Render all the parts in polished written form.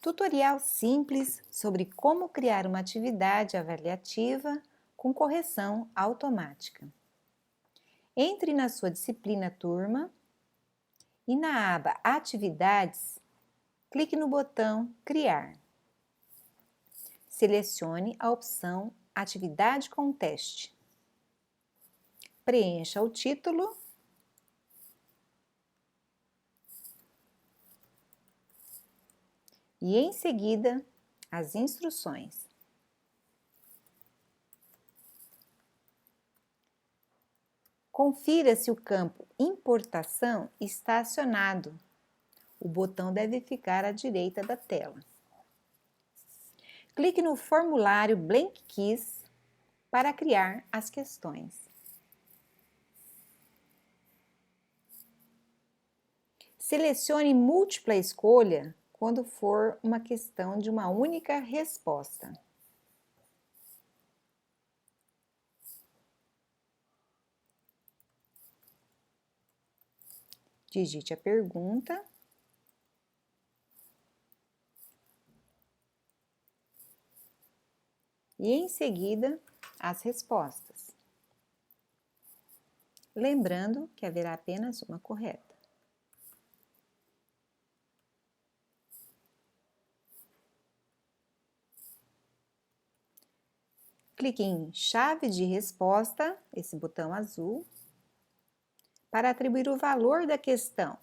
Tutorial simples sobre como criar uma atividade avaliativa com correção automática. Entre na sua disciplina Turma e na aba Atividades, clique no botão Criar. Selecione a opção Atividade com teste. Preencha o título e, em seguida, as instruções. Confira se o campo Importação está acionado. O botão deve ficar à direita da tela. Clique no formulário Blank Quiz para criar as questões. Selecione múltipla escolha quando for uma questão de uma única resposta. Digite a pergunta e, em seguida, as respostas. Lembrando que haverá apenas uma correta. Clique em Chave de Resposta, esse botão azul, para atribuir o valor da questão.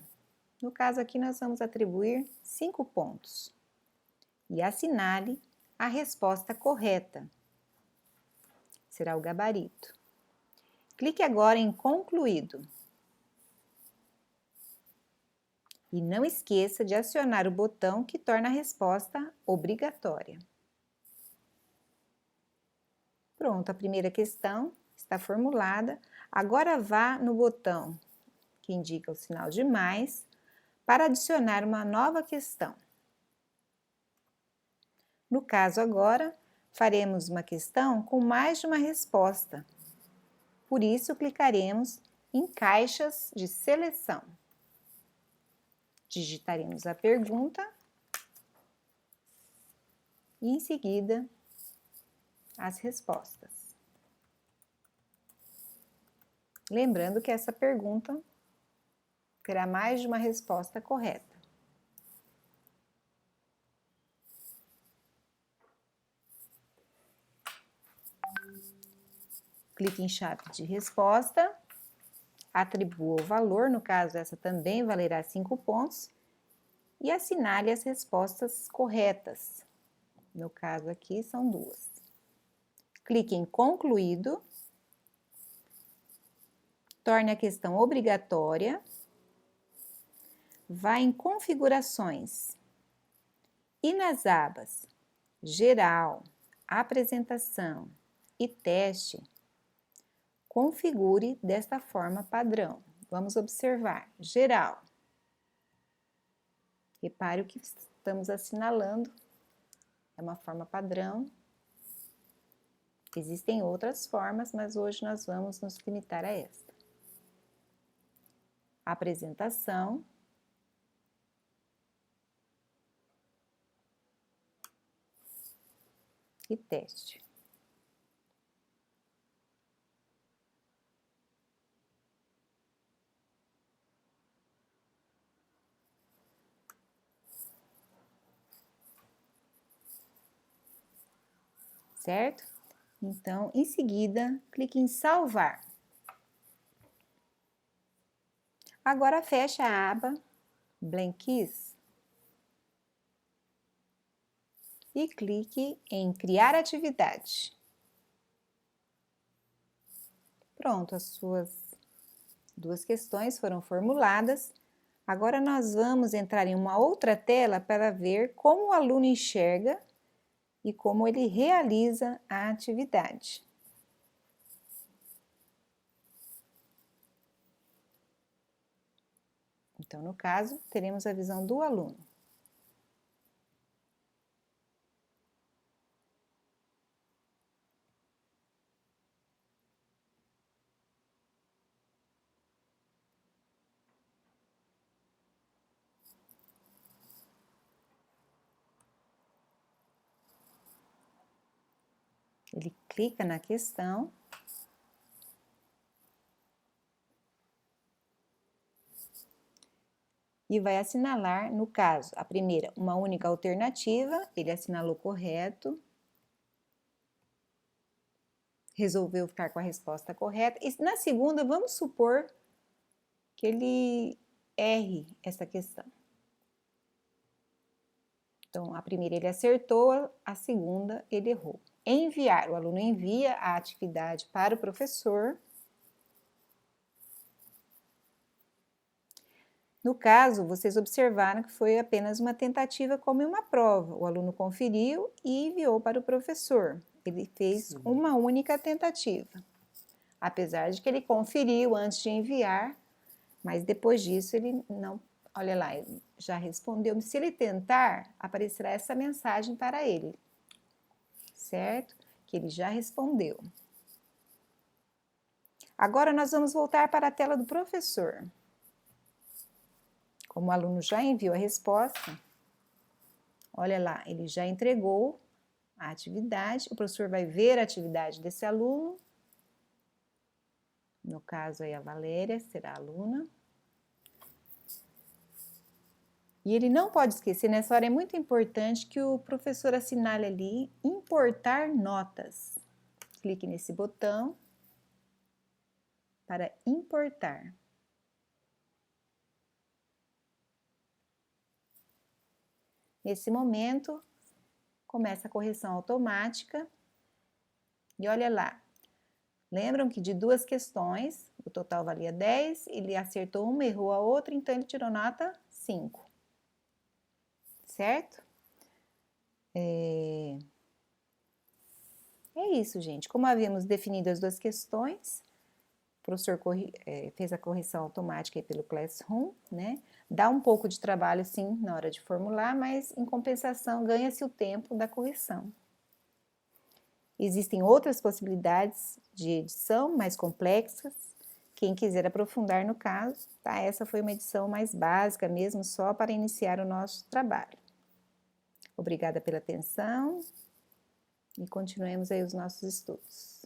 No caso aqui, nós vamos atribuir 5 pontos. E assinale a resposta correta. Será o gabarito. Clique agora em Concluído. E não esqueça de acionar o botão que torna a resposta obrigatória. Pronto, a primeira questão está formulada. Agora vá no botão que indica o sinal de mais para adicionar uma nova questão. No caso agora, faremos uma questão com mais de uma resposta. Por isso, clicaremos em Caixas de Seleção. Digitaremos a pergunta e, em seguida, as respostas. Lembrando que essa pergunta terá mais de uma resposta correta. Clique em Chave de Resposta, atribua o valor, no caso essa também valerá 5 pontos, e assinale as respostas corretas. No caso aqui são 2. Clique em Concluído, torne a questão obrigatória, vá em Configurações e nas abas Geral, Apresentação e Teste, configure desta forma padrão. Vamos observar, Geral. Repare o que estamos assinalando, é uma forma padrão. Existem outras formas, mas hoje nós vamos nos limitar a esta. Apresentação. E teste. Certo? Então, em seguida, clique em Salvar. Agora, feche a aba Blank Quiz e clique em Criar atividade. Pronto, as suas 2 questões foram formuladas. Agora, nós vamos entrar em uma outra tela para ver como o aluno enxerga e como ele realiza a atividade. Então, no caso, teremos a visão do aluno. Ele clica na questão. E vai assinalar, no caso, a primeira, uma única alternativa, ele assinalou correto. Resolveu ficar com a resposta correta. E na segunda, vamos supor que ele erre essa questão. Então, a primeira ele acertou, a segunda ele errou. Enviar, o aluno envia a atividade para o professor. No caso, vocês observaram que foi apenas uma tentativa como em uma prova. O aluno conferiu e enviou para o professor. Ele fez uma única tentativa. Apesar de que ele conferiu antes de enviar, mas depois disso ele não... Olha lá, ele já respondeu. Se ele tentar, aparecerá essa mensagem para ele, certo? Que ele já respondeu. Agora nós vamos voltar para a tela do professor. Como o aluno já enviou a resposta, olha lá, ele já entregou a atividade, o professor vai ver a atividade desse aluno, no caso aí a Valéria será a aluna. E ele não pode esquecer, nessa hora é muito importante que o professor assinale ali, importar notas. Clique nesse botão para importar. Nesse momento, começa a correção automática. E olha lá, lembram que de 2 questões, o total valia 10, ele acertou uma, errou a outra, então ele tirou nota 5. Certo? É isso, gente. Como havíamos definido as 2 questões, o professor fez a correção automática aí pelo Classroom, né? Dá um pouco de trabalho, sim, na hora de formular, mas em compensação ganha-se o tempo da correção. Existem outras possibilidades de edição mais complexas, quem quiser aprofundar no caso, tá? Essa foi uma edição mais básica mesmo, só para iniciar o nosso trabalho. Obrigada pela atenção e continuemos aí os nossos estudos.